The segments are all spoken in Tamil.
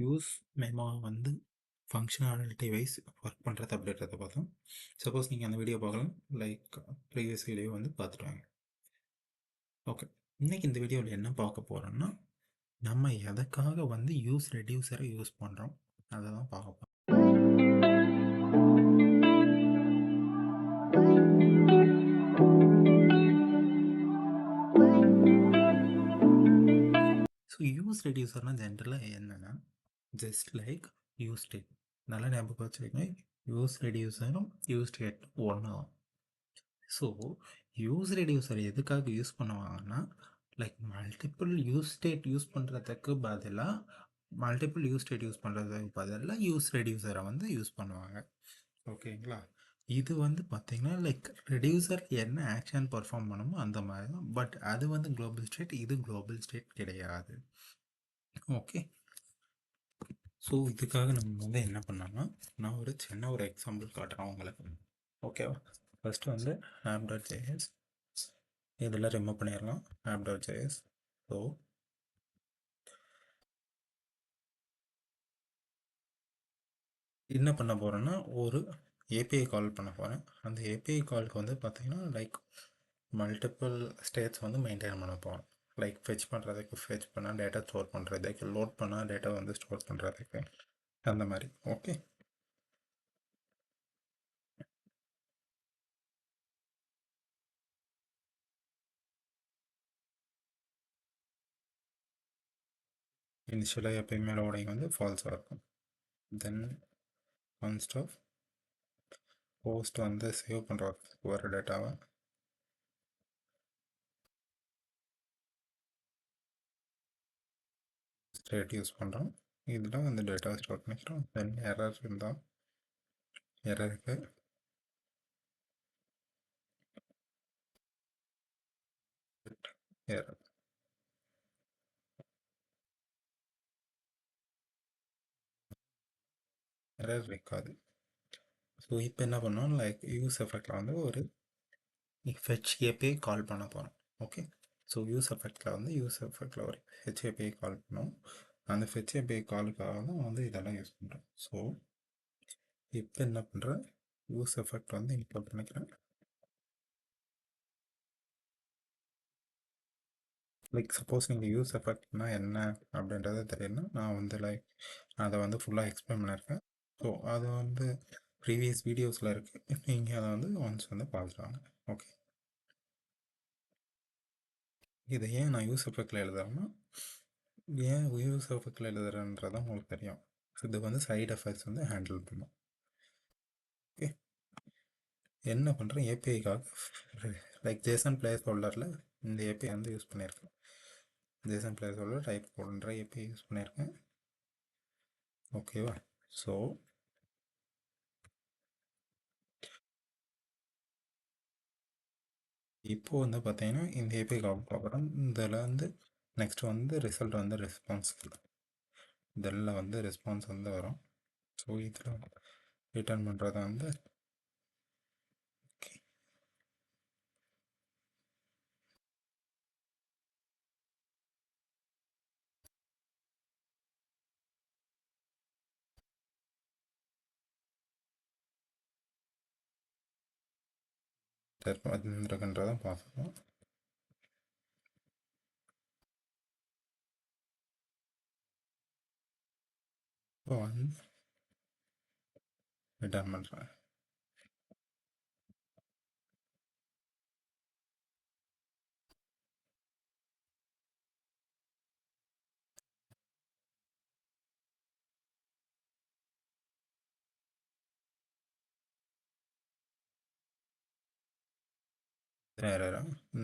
யூஸ் மெமோ வந்து ஃபங்க்ஷனாலிட்டி வைஸ் ஒர்க் பண்ணுறது அப்படின்றத பார்த்தோம். சப்போஸ் நீங்கள் அந்த வீடியோ பார்க்கலாம், லைக் ப்ரீவியஸ் வீடியோ வந்து பார்த்துட்டு வாங்க. ஓகே, இன்றைக்கி இந்த வீடியோவில் என்ன பார்க்க போகிறோம்னா, நம்ம எதுக்காக வந்து யூஸ் ரெடியூசரை யூஸ் பண்ணுறோம் அதை தான் பார்க்க போகிறோம். ஸோ யூஸ் ரெடியூசர்னால் ஜென்ரலாக என்னென்னா ஜஸ்ட் லைக் யூஸ் ஸ்டேட். நல்லா ஞாபகம் வச்சுக்கோங்க, யூஸ் ரெடியூசரும் யூஸ் ஸ்டேட் ஒன்று தான். ஸோ யூஸ் ரெடியூசர் எதுக்காக யூஸ் பண்ணுவாங்கன்னா, like multiple use state use பண்ணுறதுக்கு பதிலாக யூஸ் ரெடியூசரை வந்து யூஸ் பண்ணுவாங்க. ஓகேங்களா? இது வந்து பார்த்திங்கன்னா லைக் ரெடியூசர் என்ன ஆக்ஷன் பர்ஃபார்ம் பண்ணுமோ அந்த மாதிரி தான். பட் அது வந்து குளோபல் ஸ்டேட், இது குளோபல் ஸ்டேட் கிடையாது. ஓகே, ஸோ இதுக்காக நம்ம வந்து என்ன பண்ணோம்னா, நான் ஒரு சின்ன ஒரு எக்ஸாம்பிள் காட்டுறேன் உங்களுக்கு. ஓகேவா? ஃபஸ்ட்டு வந்து app.js இதெல்லாம் ரிமூவ் பண்ணிடலாம். app.js. ஸோ என்ன பண்ண போகிறேன்னா, ஒரு ஏபிஐ கால் பண்ண போகிறேன். அந்த ஏபிஐ காலுக்கு வந்து பார்த்திங்கன்னா லைக் மல்டிபிள் ஸ்டேட்ஸ் வந்து மெயின்டைன் பண்ண போகிறோம். லைக் ஃபெச் பண்ணுறதுக்கு, ஃபெச் பண்ணால் டேட்டா ஸ்டோர் பண்ணுறதுக்கு, லோட் பண்ணால் டேட்டா வந்து ஸ்டோர் பண்ணுறதுக்கு, அந்த மாதிரி. ஓகே, இனிஷியலாக எப்பயுமே லோடிங் வந்து ஃபால்ஸாக இருக்கும். தென் கான்ஸ்ட் ஆஃப் ஹோஸ்ட் வந்து சேவ் பண்ணுறதுக்கு வர டேட்டாவை ஸ்டேட் யூஸ் பண்ணுறோம். இதில் வந்து டேட்டா ஸ்டோர் பண்ணிக்கிறோம். தென் எரர் இருந்தால் எரருக்கு எரர் எரர் இருக்காது. ஸோ இப்போ என்ன பண்ணோம், லைக் யூஸ் எஃபெக்டில் வந்து ஒரு ஃபெச் ஏபிஐ கால் பண்ண போகிறோம். ஓகே, ஸோ யூஸ் எஃபெக்டில் ஒரு ஃபெச் ஏபிஐ கால் பண்ணோம். அந்த ஃபெச் ஏபிஐ காலுக்காக தான் வந்து இதெல்லாம் யூஸ் பண்ணுறோம். ஸோ இப்போ என்ன பண்ணுறேன், யூஸ் எஃபெக்ட் வந்து இன்க்ளூட் பண்ணிக்கிறேன். லைக் சப்போஸ் நீங்கள் யூஸ் எஃபெக்ட்னா என்ன அப்படின்றது தெரியலனா, நான் வந்து லைக் அதை வந்து ஃபுல்லாக எக்ஸ்பிளைன் பண்ணியிருக்கேன். ஸோ அது வந்து ப்ரீவியஸ் வீடியோஸில் இருக்குது, நீங்கள் அதை வந்து ஒன்ஸ் வந்து பார்த்துருவாங்க. ஓகே, இதை ஏன் நான் யூஸ் எஃபெக்டில் எழுதுறேன்னா, ஏன் யூஸ் எஃபெக்டில் எழுதுறேன்றதான் உங்களுக்கு தெரியும். இது வந்து சைடு எஃபெக்ட்ஸ் வந்து ஹேண்டில் பண்ணும். ஓகே, என்ன பண்ணுறேன், ஏபிஐக்காக லைக் ஜேசன் பிளேஸ் ஹோல்டரில் இந்த ஏபிஐ வந்து யூஸ் பண்ணியிருக்கேன். ஜேசன் பிளேஸ் ஹோல்டர் டைப் போடுற ஏபிஐ யூஸ் பண்ணியிருக்கேன். ஓகேவா? ஸோ இப்போது வந்து பார்த்தீங்கன்னா இந்த ஏபிஐ கால் பார்க்குறோம். இதில் வந்து நெக்ஸ்ட் வந்து ரிசல்ட் வந்து ரெஸ்பான்ஸ், இதில் வந்து ரெஸ்பான்ஸ் வந்து வரும். ஸோ இதில் ரிட்டர்ன் பண்ணுறத வந்து இருக்குன்றதை பார்க்கணும். இப்போ வந்து ரிட்டர்ன் பண்ணுறேன்.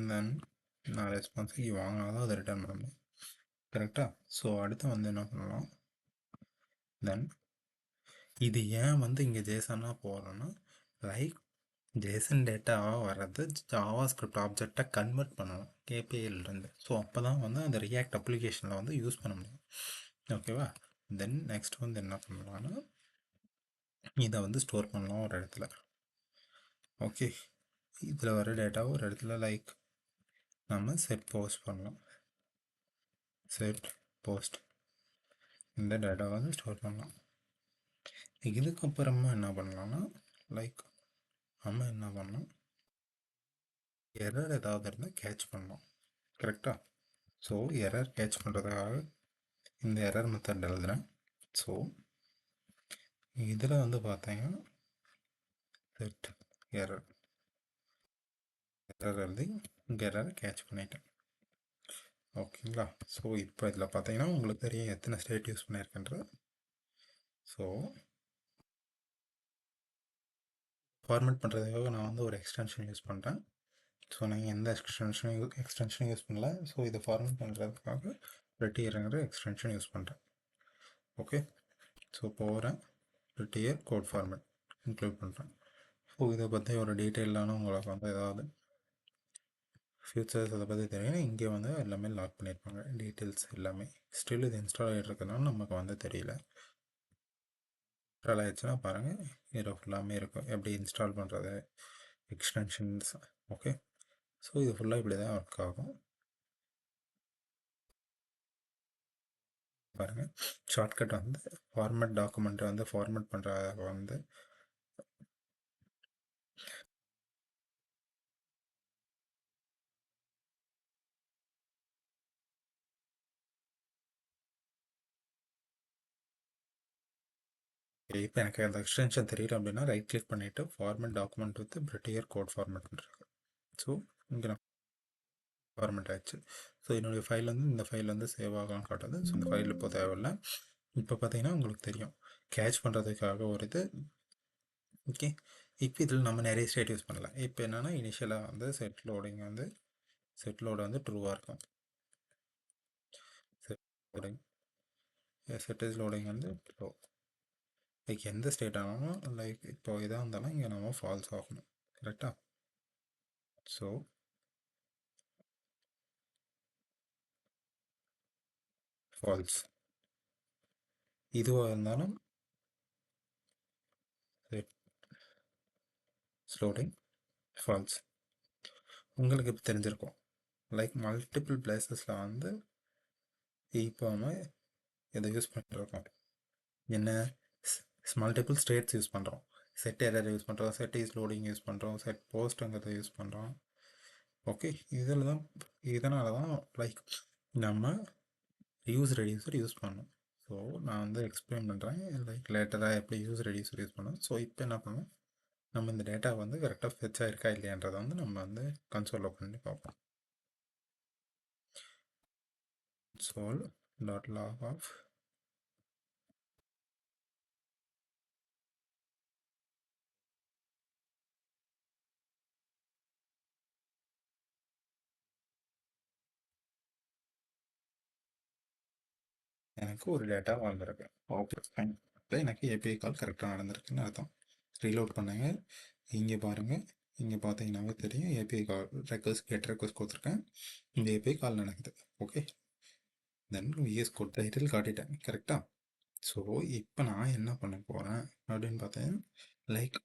தென் நான் ரெஸ்பான்ஸுக்கு வாங்கினா தான் அதை ரிட்டர்ன் பண்ண முடியும். கரெக்டாக? ஸோ அடுத்து வந்து என்ன பண்ணலாம், தென் இது ஏன் வந்து இங்கே ஜேசனாக போகிறோன்னா, லைக் ஜேசன் டேட்டாவாக வர்றது ஜாவா ஸ்கிரிப்ட் ஆப்ஜெக்டை கன்வெர்ட் பண்ணணும் கேபிஐலேருந்து. ஸோ அப்போ தான் வந்து அந்த ரியாக்ட் அப்ளிகேஷனில் வந்து யூஸ் பண்ண முடியும். ஓகேவா? தென் நெக்ஸ்ட் வந்து என்ன பண்ணலான்னா, இதை வந்து ஸ்டோர் பண்ணலாம் ஒரு இடத்துல. ஓகே, இதில் வர டேட்டாவை ஒரு இடத்துல லைக் நம்ம செட் போஸ்ட் பண்ணலாம். செட் போஸ்ட் இந்த டேட்டா வந்து ஸ்டோர் பண்ணலாம். இதுக்கப்புறமா என்ன பண்ணலாம்னா லைக் நம்ம என்ன பண்ணலாம், எரர் ஏதாவது இருந்தால் கேட்ச் பண்ணலாம். கரெக்டாக? ஸோ எரர் கேட்ச் பண்ணுறதுக்காக இந்த எரர் மெத்தட் எழுதுகிறேன். ஸோ இதில் வந்து பார்த்தீங்கன்னா செட் எரர் எழுதி இங்கே எரரை கேட்ச் பண்ணிட்டேன். ஓகேங்களா? ஸோ இப்போ இதில் பார்த்தீங்கன்னா உங்களுக்கு தெரியும் எத்தனை ஸ்டேட் யூஸ் பண்ணியிருக்கேன்றது. ஸோ ஃபார்மேட் பண்ணுறதுக்காக நான் வந்து ஒரு எக்ஸ்டென்ஷன் யூஸ் பண்ணுறேன். ஸோ நீங்கள் எந்த எக்ஸ்டென்ஷனும் யூஸ் பண்ணல. ஸோ இதை ஃபார்மேட் பண்ணுறதுக்காக ரெட்டியருங்கிற எக்ஸ்டென்ஷன் யூஸ் பண்ணுறேன். ஓகே, ஸோ போகிறேன் ரெட்டியர் கோட் ஃபார்மேட் இன்க்ளூட் பண்ணுறேன். ஸோ இதை பற்றி ஒரு டீட்டெயிலான உங்களுக்கு வந்து ஏதாவது ஃபியூச்சர்ஸ் அதை பற்றி தெரியும். இங்கே வந்து எல்லாமே லாக் பண்ணியிருப்பாங்க டீட்டெயில்ஸ் எல்லாமே. ஸ்டில் இது இன்ஸ்டால் ஆகிட்டு இருக்கிறதுனால நமக்கு வந்து தெரியல. இன்ஸ்டால் ஆகிடுச்சுன்னா பாருங்கள் இதில் ஃபுல்லாமே இருக்கும் எப்படி இன்ஸ்டால் பண்ணுறது, எக்ஸ்டென்ஷன்ஸ். ஓகே, ஸோ இது ஃபுல்லாக இப்படி தான் ஒர்க் ஆகும். பாருங்கள் ஷார்ட்கட் வந்து ஃபார்மேட் டாக்குமெண்ட்டை வந்து ஃபார்மேட் பண்ணுறதுக்கு வந்து இப்போ எனக்கு அந்த எக்ஸ்டென்ஷன் தெரியல அப்படின்னா ரைட் கிளிக் பண்ணிவிட்டு format document with prettier code format பண்ணுறேன். ஸோ இங்கே நான் ஃபார்மேட் ஆகிடுச்சு. ஸோ என்னுடைய ஃபைல் வந்து இந்த ஃபைல் வந்து சேவ் ஆகலாம் காட்டுது. ஸோ இந்த ஃபைல் இப்போ தேவையில்லை. இப்போ பார்த்தீங்கன்னா உங்களுக்கு தெரியும் கேட்ச் பண்ணுறதுக்காக ஒரு இது. ஓகே, இப்போ இதில் நம்ம நிறைய ஸ்டேட் யூஸ் பண்ணலாம். இப்போ என்னென்னா இனிஷியலாக வந்து செட் லோடிங் வந்து செட் லோடு வந்து ட்ரூவாக இருக்கும். Set loading set is loading வந்து ட்ரூ. லைக் எந்த ஸ்டேட் ஆனாலும் லைக் இப்போ இதாக இருந்தாலும் இங்கே நம்ம ஃபால்ஸ் ஆகணும். கரெக்டாக? ஸோ ஃபால்ஸ் இதுவாக இருந்தாலும் லோடிங் ஃபால்ஸ். உங்களுக்கு இப்போ தெரிஞ்சிருக்கும் லைக் மல்டிபிள் பிளேசஸில் வந்து இப்போ நம்ம இதை யூஸ் பண்ணிட்டுருக்கோம். என்ன மல்டிபிள் ஸ்டேட்ஸ் யூஸ் பண்ணுறோம். செட் எரர் யூஸ் பண்ணுறோம், செட் இஸ் லோடிங் யூஸ் பண்ணுறோம், செட் போஸ்ட்டுங்கிறத யூஸ் பண்ணுறோம். ஓகே, இதனால தான் லைக் நம்ம ரெடியூசர் யூஸ் பண்ணணும். ஸோ நான் வந்து எக்ஸ்பிளைன் பண்ணுறேன் லைக் லேட்டராக எப்படி ரெடியூசர் யூஸ் பண்ணணும். ஸோ இப்போ என்ன பண்ணணும், நம்ம இந்த டேட்டா வந்து கரெக்டாக ஃபெச் ஆகிருக்கா இல்லையான்றதை வந்து நம்ம வந்து கன்சோலில் பண்ணி பார்ப்போம். console.log of எனக்கு ஒரு டேட்டா வந்திருக்கு. Okay fine. இப்போ எனக்கு ஏபிஐ கால் கரெக்டாக நடந்திருக்குன்னு அர்த்தம். ரீலோட் பண்ணுங்க. இங்கே பாருங்கள், இங்கே பார்த்தீங்கன்னாவே தெரியும் ஏபிஐ கால் கெட் ரெக்வஸ்ட் கொடுத்துருக்கேன். இந்த ஏபிஐ கால் நடக்குது. ஓகே, தென் விஎஸ் கோட் டைட்டில் காட்டிட்டேன். கரெக்டாக? ஸோ இப்போ நான் என்ன பண்ண போகிறேன் அப்படின்னு பார்த்தீங்கன்னா லைக்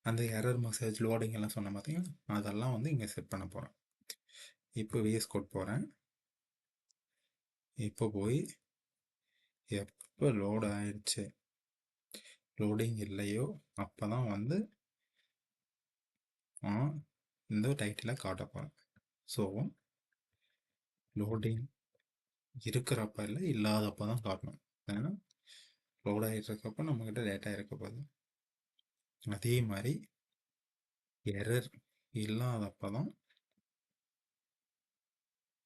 அந்த எரர் மெசேஜ் லோடிங் எல்லாம் சொன்ன பார்த்தீங்கன்னா அதெல்லாம் வந்து இங்கே செட் பண்ண போகிறேன். இப்போ விஎஸ் கோட் போகிறேன். இப்போ போய் எப்போ லோட் ஆயிடுச்சு லோடிங் இல்லையோ அப்போ தான் வந்து இந்த டைட்டிலை காட்ட போகிறேன். ஸோ லோடிங் இருக்கிறப்ப இல்லை இல்லாதப்போ தான் காட்டணும். ஏன்னா லோட் ஆகிட்டு இருக்கப்போ நம்மக்கிட்ட டேட்டா இருக்க போகுது. அதே மாதிரி எரர் இல்லாதப்போ தான்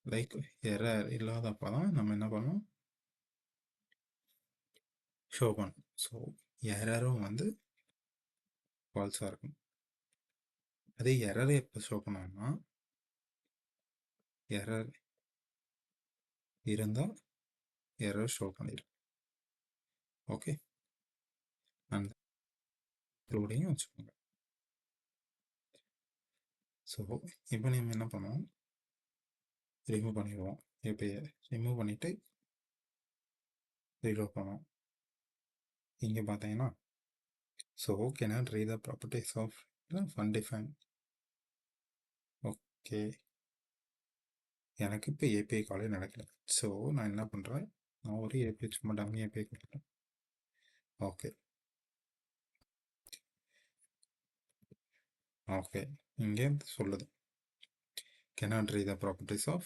லைக் எரர் இல்லாதப்போ தான் நம்ம என்ன பண்ணோம் ஷோ பண்ணணும். ஸோ எரரும் வந்து ஃபால்ஸாக இருக்கும். அதே எரரை எப்போ ஷோ பண்ணோம்னா எரர் இருந்தால் எரர் ஷோ பண்ணிடும். ஓகே, அந்த லோடையும் வச்சுக்கோங்க. ஸோ இப்போ நம்ம என்ன பண்ணுவோம், ரிமூவ் பண்ணிடுவோம். இப்போ ரிமூவ் பண்ணிவிட்டு ரீலோட் பண்ணுவோம். இங்கே பார்த்தீங்கன்னா so cannot read the properties of undefined. Okay, எனக்கு இப்போ ஏபிஐ காலே நடக்கல. ஸோ நான் என்ன பண்ணுறேன், நான் ஒரு ஏபிஐ சும்மா டம்மி ஏபிஐ கொடுக்குறேன். ஓகே ஓகே, இங்கே சொல்லுது cannot read the properties of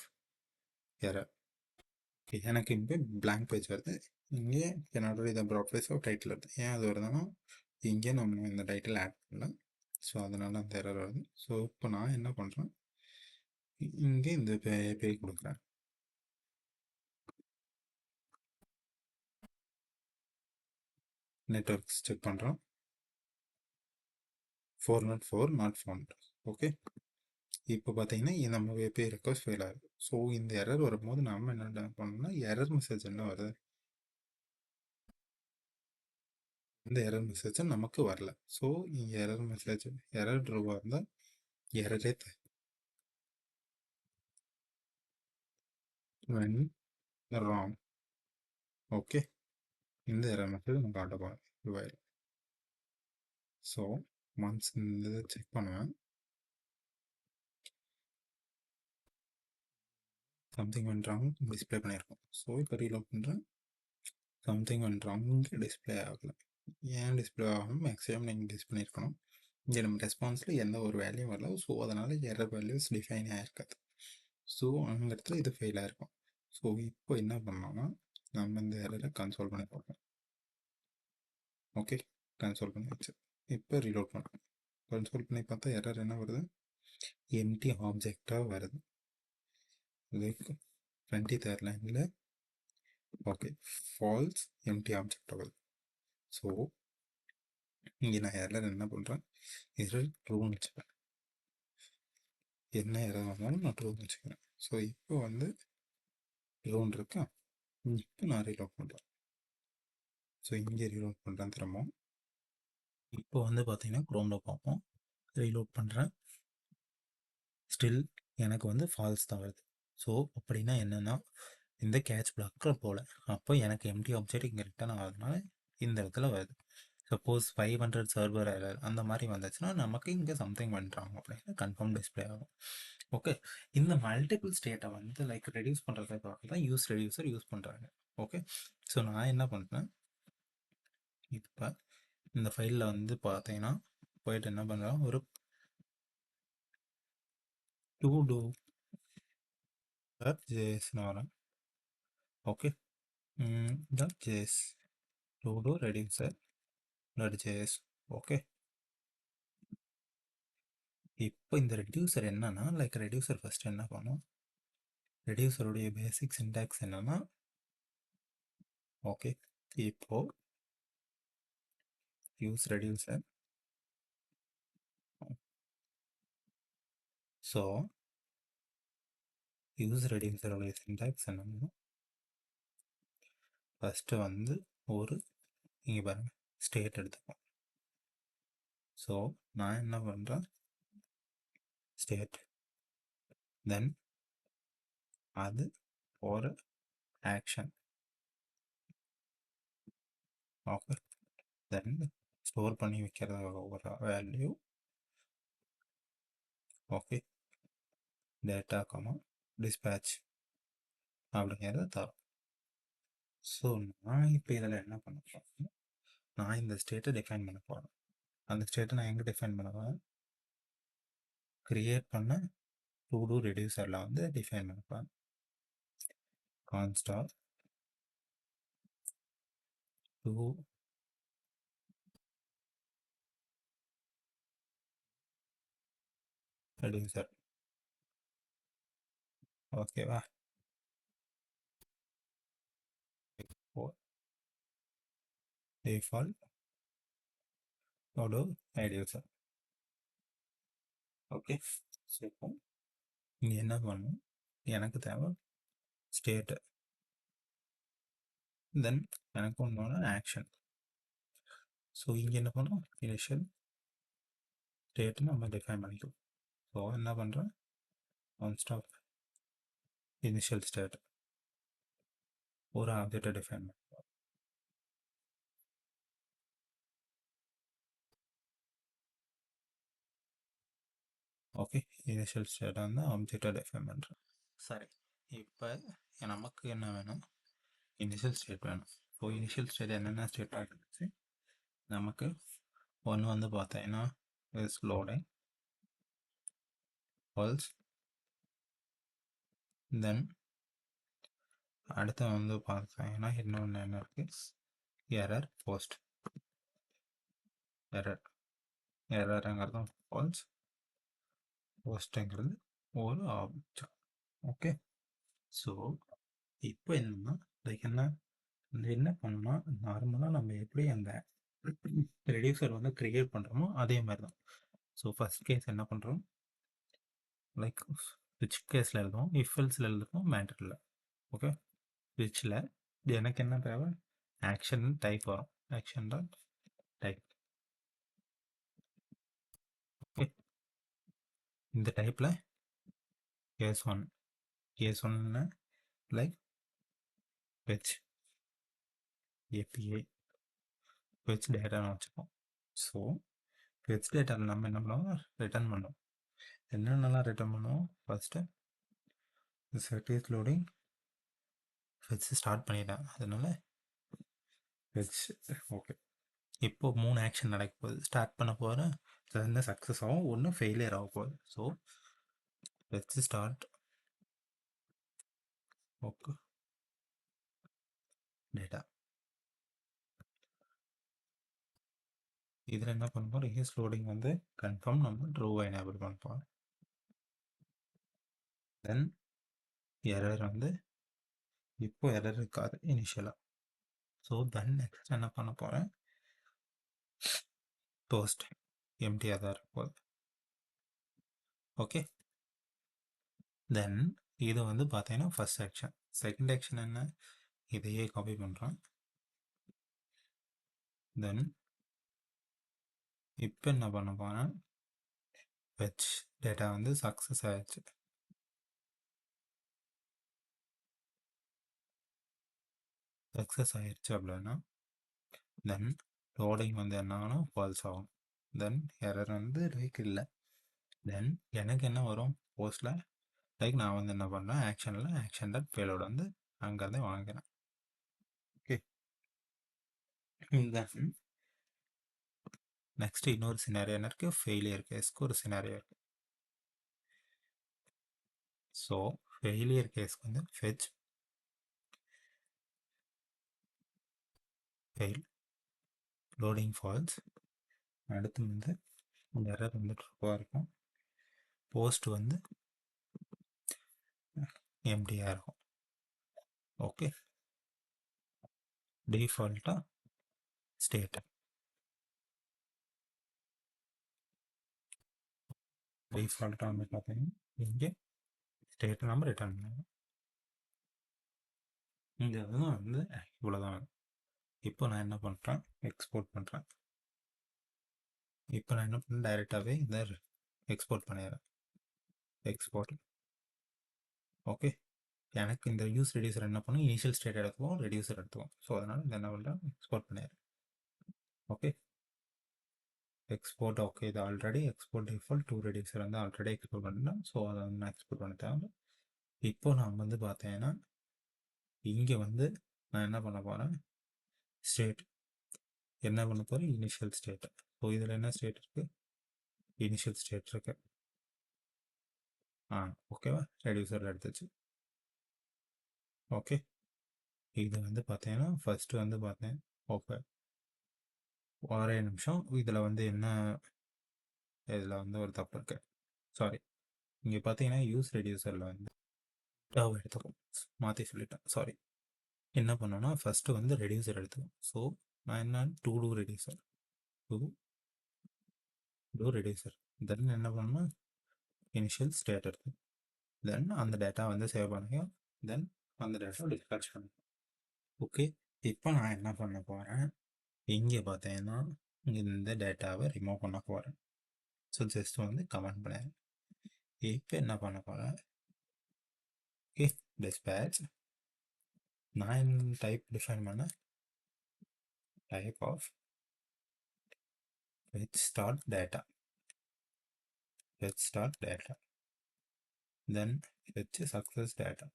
error. எனக்கு இப்போ blank பேஜ் வருது. இங்கே cannot read the properties of title வருது. ஏன் அது வருதுன்னா இங்கே நம்ம இந்த டைட்டில் ஆட் பண்ணல, ஸோ அதனால அந்த எரர் வருது. ஸோ இப்போ நான் என்ன பண்ணுறேன், இங்கே இந்த பே கொடுக்குறேன். நெட்ஒர்க்ஸ் செக் பண்ணுறோம், 404 நாட் ஃபவுண்ட். ஓகே, இப்போ பார்த்தீங்கன்னா நம்ம ஏபிஐ ரெக்வஸ்ட் ஃபெயில் ஆகுது. ஸோ இந்த எரர் வரும்போது நம்ம என்ன பண்ணணும்னா எரர் மெசேஜ் என்ன வருது, இந்த எரர் மெசேஜ் நமக்கு வரல. ஸோ இங்கே எரர் மெசேஜ் எரர் ட்ரூவாக இருந்தால் எரரே when wrong. ஓகே, இந்த எரர் மெசேஜ் நம்ம காட்ட போகிறோம். ஸோ ஒன்ஸ் இந்த இதை செக் பண்ணுவேன், சம்திங் went wrong டிஸ்பிளே பண்ணியிருக்கோம். ஸோ இப்போ ரீலோட் பண்ணுறேன், சம்திங் went wrong இங்கே டிஸ்பிளே ஆகலை. ஏன் டிஸ்பிளே ஆகணும், மேக்ஸிமம் நீங்கள் டிஸ் பண்ணியிருக்கணும். இங்கே நம்ம ரெஸ்பான்ஸில் எந்த ஒரு வேல்யூ வரல. ஸோ அதனால் எரர் வேல்யூஸ் டிஃபைன் ஆகிருக்காது. ஸோ அந்த இடத்துல இது ஃபெயில் ஆகிருக்கும். ஸோ இப்போ என்ன பண்ணோம்னா நம்ம இந்த எரரை கன்சோல் பண்ணி பார்ப்போம். ஓகே, கன்சோல் பண்ணி வச்சு இப்போ ரீலோட் பண்ணுறோம். கன்சோல் பண்ணி பார்த்தா எரர் என்ன வருது, எம்டி ஆப்ஜெக்டாக வருது. லைக் 23rd லைனில் ஓகே ஃபால்ஸ் எம்டி ஆப்ஜெக்ட் வருது. ஸோ இங்கே நான் எரர் என்ன பண்ணுறேன், எரர் ட்ரூன்னு வச்சுக்கிறேன். என்ன எரர் வந்தாலும் நான் ட்ரூன்னு வச்சுக்கிறேன். ஸோ இப்போ வந்து ட்ரூன் இருக்கா, இப்போ நான் ரீலோட் பண்ணுறேன். ஸோ இங்கே ரீலோட் பண்ணுறேன் திரும்ப. இப்போ வந்து பார்த்தீங்கன்னா க்ரோமில் பார்ப்போம், ரீலோட் பண்ணுறேன், ஸ்டில் எனக்கு வந்து ஃபால்ஸ் தான் வருது. ஸோ அப்படின்னா என்னென்னா இந்த கேட்ச் பிளாக்கில் போகல. அப்போ எனக்கு எம்டி ஆப்ஜெக்ட் இங்கே ரிட்டர்ன் ஆகுதுனால இந்த இடத்துல வருது. சப்போஸ் 500 சர்வர் எரர் அந்த மாதிரி வந்துச்சுன்னா நமக்கு இங்கே சம்திங் பண்ணுறாங்க அப்படின்னு கன்ஃபார்ம் டிஸ்பிளே ஆகும். ஓகே, இந்த மல்டிபிள் ஸ்டேட்டை வந்து லைக் ரெடியூஸ் பண்ணுறதுக்காக தான் யூஸ் ரெடியூசர் யூஸ் பண்ணுறாங்க. ஓகே, ஸோ நான் என்ன பண்ணுறேன், இப்போ இந்த ஃபைலில் வந்து பார்த்தீங்கன்னா போயிட்டு என்ன பண்ணுறேன், ஒரு to-do ஜேஎஸ்னு வரேன். Okay, JS to-do reducer JS. Okay, இப்போ இந்த ரெடியூசர் என்னன்னா லைக் ரெடியூசர் ஃபர்ஸ்ட் என்ன பண்ணும், ரெடியூசருடைய பேசிக் சின்டாக்ஸ் என்னன்னா ஓகே இப்போ யூஸ் ரெடியூசர். ஸோ யூஸ் ரெடியூசருடைய சின்டாக்ஸ் என்னன்னா ஃபஸ்ட்டு வந்து ஒரு இங்கே பாருங்கள் ஸ்டேட் எடுத்துப்போம். ஸோ நான் என்ன பண்ணுறேன், ஸ்டேட் தென் அது ஒரு ஆக்ஷன். ஓகே, தென் ஸ்டோர் பண்ணி வைக்கிற ஒரு value. Okay, data comma dispatch அப்படிங்கிறத தரும். ஸோ நான் இப்போ இதில் என்ன பண்ண போகிறேன், நான் இந்த ஸ்டேட்டை டிஃபைன் பண்ண போகிறேன். அந்த ஸ்டேட்டை நான் எங்கே டிஃபைன் பண்ணுவேன், க்ரியேட் பண்ண to-do ரெடியூசரில் வந்து டிஃபைன் பண்ணுவேன். கான்ஸ்டார் to ரெடியூசர். ஓகேவா, default to-do reducer. Okay, so இப்போ இங்கே என்ன பண்ணணும், எனக்கு தேவை ஸ்டேட்டு, தென் எனக்கு ஒன்று ஆக்ஷன். ஸோ இங்கே என்ன பண்ணோம், இனிஷியல் ஸ்டேட்டு நம்ம டிஃபைன் பண்ணிக்கலாம். ஸோ என்ன பண்ணுறேன், கான்ஸ்டார் இனிஷியல் ஸ்டேட் ஒரு ஆப்ஜெக்டை டிஃபைன் பண்ணுறோம். ஓகே, இனிஷியல் ஸ்டேட்டை வந்து ஆப்ஜெக்டை டிஃபைன் பண்ணுறேன். சரி, இப்போ நமக்கு என்ன வேணும், இனிஷியல் ஸ்டேட் வேணும். ஸோ இனிஷியல் ஸ்டேட் என்னென்ன ஸ்டேட் ஆகிடுச்சு நமக்கு. ஒன்று வந்து பார்த்தீங்கன்னா இஸ் லோடிங் பல்ஸ். தென் அடுத்து வந்து பார்த்தீங்கன்னா இன்னொன்று என்ன இருக்குது, எரர் போஸ்ட். எரருங்கிறது ஃபால்ஸ், போஸ்ட்டுங்கிறது ஒரு ஆப்ஜெக்ட். ஓகே. ஸோ இப்போ என்னன்னா லைக் என்ன பண்ணணும்னா நார்மலாக நம்ம எப்படி அந்த ரெடியூசர் வந்து க்ரியேட் பண்ணுறோமோ அதே மாதிரி தான். ஸோ ஃபஸ்ட் கேஸ் என்ன பண்ணுறோம், லைக் ஸ்விட்ச் கேஸில் எழுதுவோம், இஃபெல்ஸில் எழுதுவோம், மேட்டரில். ஓகே. ஸ்விட்சில் எனக்கு என்ன தேவை, ஆக்ஷன் டைப் வரும், ஆக்ஷன் டாட் டைப். ஓகே. இந்த டைப்பில் கேஸ் ஒன், கேஸ் ஒன்னு லைக் ஃபெச் ஏபிஐ ஃபெச் டேட்டான்னு வச்சுப்போம். ஸோ ஃபெச் டேட்டாவில் நம்ம என்ன பண்ணுவோம், ரிட்டர்ன் பண்ணுவோம். என்னென்னலாம் ரிட்டர்ன் பண்ணுவோம், first set is loading fetch start பண்ணிட்டேன், அதனால ஃபெச். ஓகே. இப்போ 3 ஆக்ஷன் நடக்க போகுது. ஸ்டார்ட் பண்ண போகிறேன், ஒன்று சக்ஸஸ் ஆகும், ஒன்று ஃபெயிலியர் ஆக போகுது. So fetch start okay data. இதில் என்ன பண்ண போகிறோம், இஸ் லோடிங் வந்து கன்ஃபார்ம் நம்ம ட்ரூவை எனேபிள் பண்ண போகிறோம். தென் எரர் வந்து இப்போ எரர் இருக்காது இனிஷியலாக. ஸோ தென் நெக்ஸ்ட் என்ன பண்ண போகிறேன், போஸ்ட் எம்டியாக தான் இருக்கும். ஓகே. தென் இது வந்து பார்த்தீங்கன்னா ஃபர்ஸ்ட் ஆக்ஷன். செகண்ட் ஆக்ஷன் என்ன, இதையே காப்பி பண்ணுறோம். தென் இப்போ என்ன பண்ண போகிறேன், ஃபெச் டேட்டா வந்து சக்ஸஸ் ஆயிடுச்சு. சக்ஸஸ் ஆயிடுச்சு அப்படின்னா தென் லோடிங் வந்து என்ன ஆகணும், ஃபால்ஸ் ஆகும். தென் எரர் வந்து லைக் இல்லை. தென் எனக்கு என்ன வரும் போஸ்ட்டில், லைக் நான் வந்து என்ன பண்ணேன், ஆக்ஷன் டாட் பேலோட வந்து அங்கேருந்தே வாங்கிக்கிறேன். ஓகே. தென் நெக்ஸ்ட் இன்னொரு சினாரியோ என்ன இருக்குது, ஃபெயிலியர் கேஸ்க்கு ஒரு சினாரியோ இருக்குது. ஸோ ஃபெயிலியர் கேஸ்க்கு வந்து ஃபெச் ஃபெயில் லோடிங் ஃபால்ஸ், அடுத்து வந்து எரர் வந்து ட்ரூவாக இருக்கும், போஸ்ட் வந்து எம்டியாக இருக்கும். ஓகே. டிஃபால்ட்டாக ஸ்டேட் டிஃபால்ட்டாக வந்து பார்த்தீங்கன்னா இங்கே ஸ்டேட்டை நம்ம ரிட்டர்ன் பண்ணணும். இந்த இதுதான் வந்து இவ்வளோதான். இப்போ நான் என்ன பண்ணுறேன், எக்ஸ்போர்ட் பண்ணுறேன். இப்போ நான் என்ன பண்ணேன், டைரெக்டாகவே இந்த எக்ஸ்போர்ட் பண்ணிடுறேன். எக்ஸ்போர்ட். ஓகே. எனக்கு இந்த யூஸ் ரெடியூசர் என்ன பண்ணும், இனிஷியல் ஸ்டேட் எடுத்துவோம், ரெடியூசர் எடுத்துவோம். ஸோ அதனால் இந்த என்ன பண்ணுறேன், எக்ஸ்போர்ட் பண்ணிடுறேன். ஓகே. எக்ஸ்போர்ட். ஓகே. இது already export default to reducer வந்து ஆல்ரெடி எக்ஸ்போர்ட் பண்ணிட்டேன். ஸோ அதை வந்து நான் எக்ஸ்போர்ட் பண்ணிட்டேன். இப்போ நான் வந்து பார்த்தீங்கன்னா இங்கே வந்து நான் என்ன பண்ண போகிறேன், ஸ்டேட் என்ன பண்ண போகிறேன், இனிஷியல் ஸ்டேட். ஸோ இதில் என்ன ஸ்டேட் இருக்குது, இனிஷியல் ஸ்டேட் இருக்கு. ஓகேவா, ரெடியூசர் எடுத்துச்சு. ஓகே. இது வந்து பார்த்தீங்கன்னா ஃபஸ்ட்டு வந்து பார்த்தேன். ஓகே. ஒரே நிமிஷம், இதில் வந்து என்ன, இதில் வந்து ஒரு தப்பு இருக்கு. சாரி, இங்கே பார்த்தீங்கன்னா யூஸ் ரெடியூசரில் வந்து டேர்வ் எடுத்துக்கும், மாற்றி சொல்லிட்டேன், சாரி. என்ன பண்ணோன்னா ஃபஸ்ட்டு வந்து ரெடியூசர் எடுத்துக்கும். ஸோ நான் என்ன, டூ ரெடியூசர் தென் என்ன பண்ணணும், இனிஷியல் ஸ்டேட் எடுத்து தென் அந்த டேட்டா வந்து சேவ் பண்ணிக்கும். தென் அந்த டேட்டா டிஸ்பேட்ச் பண்ணிக்கும். ஓகே. இப்போ நான் என்ன பண்ண போகிறேன், இங்கே பார்த்தீங்கன்னா இந்த டேட்டாவை ரிமூவ் பண்ண போகிறேன். ஸோ ஜஸ்ட் வந்து கமெண்ட் பண்ணேன். இப்போ என்ன பண்ண போகிறேன், ஓகே, டிஸ்பேட்ச். நான் என்ன டைப் டிஃபைன் பண்ண, type of fetch start data, then fetch success data.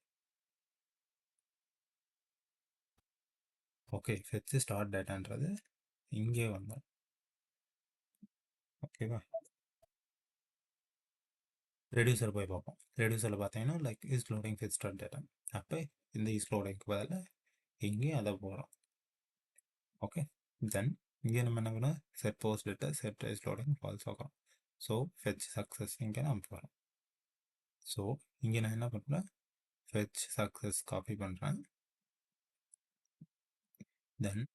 Okay, fetch start டேட்டான்றது இங்கே வந்தோம். ஓகேவா, ரெடியூசர் போய் பார்ப்போம். ரெடியூசரில் பார்த்தீங்கன்னா like is loading fetch start data. அப்போ இந்த இஸ் லோடிங்க்கு பதிலாக இங்கேயும் அதை போகிறோம். ஓகே, தென் இங்கே நம்ம என்ன பண்ணோம், set post data set is loading false ஆகும். ஸோ ஃபெச் சக்ஸஸ் இங்கே நான் போகிறேன். ஸோ இங்கே நான் என்ன பண்ணுறேன், ஃபெச் சக்ஸஸ் காப்பி பண்ணுறேன். தென்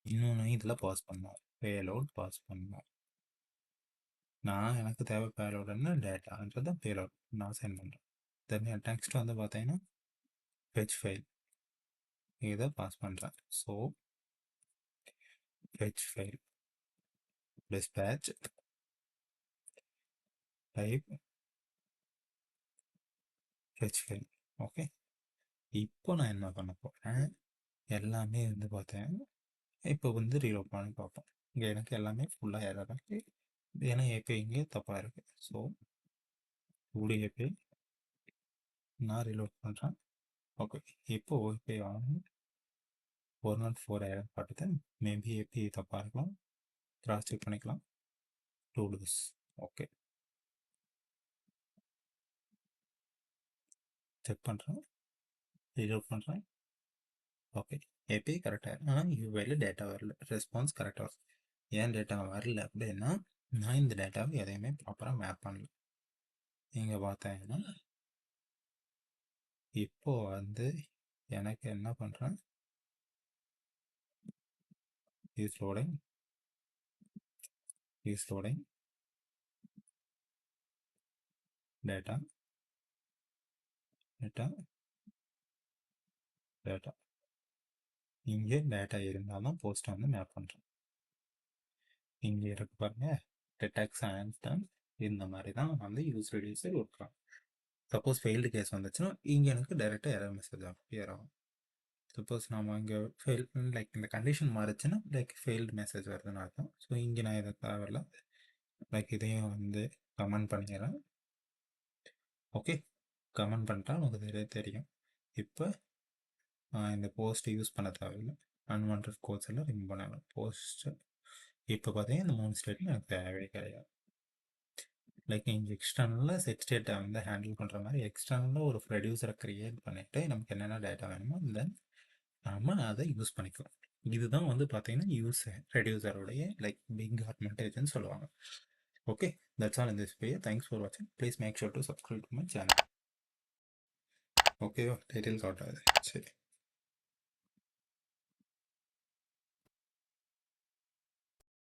இன்னொன்று இதில் பாஸ் பண்ணோம், பேலோட் பாஸ் பண்ணோம். நான் எனக்கு தேவை பேலோடுன்னு டேட்டான்றது பேலோட் நான் சென்ட் பண்ணுறேன். தென் என் டெக்ஸ்ட் வந்து பார்த்தீங்கன்னா ஃபெச் ஃபைல் இதை பாஸ் பண்ணுறேன். So fetch file dispatch type fetch file. Okay, இப்போ நான் என்ன பண்ண போகிறேன், எல்லாமே வந்து பார்த்தேன். இப்போ வந்து ரீலோட் பண்ணி பார்ப்போம். இங்கே எனக்கு எல்லாமே ஃபுல்லாக எரர் இருக்குது, ஏன்னா ஏபிஐ இங்கே தப்பாக இருக்குது. ஸோ கூடி ஏபிஐ நான் ரீலோட் பண்ணுறேன். ஓகே, இப்போ ஏபிஐ ஆகும் 404 எரர் காட்டுது. மேபி ஏபிஐ தப்பாக இருக்கலாம், கிராஸ் செக் பண்ணிக்கலாம். Todos. ஓகே, செக் பண்ணுறேன், ரீலோட் பண்ணுறேன். ஓகே, ஏபிஐ கரெக்டாக இருக்கு, ஆனால் யூஐயில் டேட்டா வரல, ரெஸ்பான்ஸ் கரெக்டாக வரும். ஏன் டேட்டா வரல அப்படின்னா நான் இந்த டேட்டாவை எதையுமே ப்ராப்பராக மேப் பண்ணல. இங்கே பார்த்தீங்கன்னா இப்போ வந்து எனக்கு என்ன பண்ணுறேன், is loading data data data. இங்கே டேட்டா இருந்தால் தான் போஸ்ட்டை வந்து மேப் பண்ணுறேன். இங்கே இருக்கு பாருங்க, டெட்டாக்ஸ் ஆன்ஸ்டன் இந்த மாதிரி தான் வந்து யூஸ் ரெடியூஸர் ஒர்க் ஆகும். சப்போஸ் ஃபெயில்டு கேஸ் வந்துச்சுன்னா இங்கே எனக்கு டைரெக்டாக எரர் மெசேஜ் அப்பியர் ஆகும். சப்போஸ் நம்ம இங்கே ஃபெயில் லைக் இந்த கண்டிஷன் மாறிச்சுன்னா லைக் ஃபெயில்டு மெசேஜ் வருதுன்னு அர்த்தம். ஸோ இங்கே நான் இதை தேவையில்ல, லைக் இதையும் வந்து கமெண்ட் பண்ணிடுறேன். ஓகே, கமெண்ட் பண்ணிட்டா உங்களுக்கு தெரியும். இப்போ இந்த போஸ்ட் யூஸ் பண்ண தேவையில்லை, அன்வான்ட் கோட்ஸ் எல்லாம் ரிமூவ் பண்ணலாம். போஸ்ட் இப்போ பார்த்தீங்கன்னா இந்த 3 ஸ்டேட்டும் எனக்கு தேவையே கிடையாது. லைக் இங்கே எக்ஸ்டர்னலில் செட் ஸ்டேட்டை வந்து ஹேண்டில் பண்ணுற மாதிரி எக்ஸ்டர்னலில் ஒரு ரெடியூசரை க்ரியேட் பண்ணிவிட்டு நமக்கு என்னென்ன டேட்டா வேணுமோ தென் நம்ம அதை யூஸ் பண்ணிக்கலாம். இதுதான் வந்து பார்த்தீங்கன்னா ரெடியூசருடைய லைக் பிக் அட்வான்டேஜ்னு சொல்லுவாங்க. Okay, that's all in this video. Thanks for வாட்சிங். Please make sure to subscribe to my channel. ஓகேவா, டைட்டில் காட்டாது. சரி.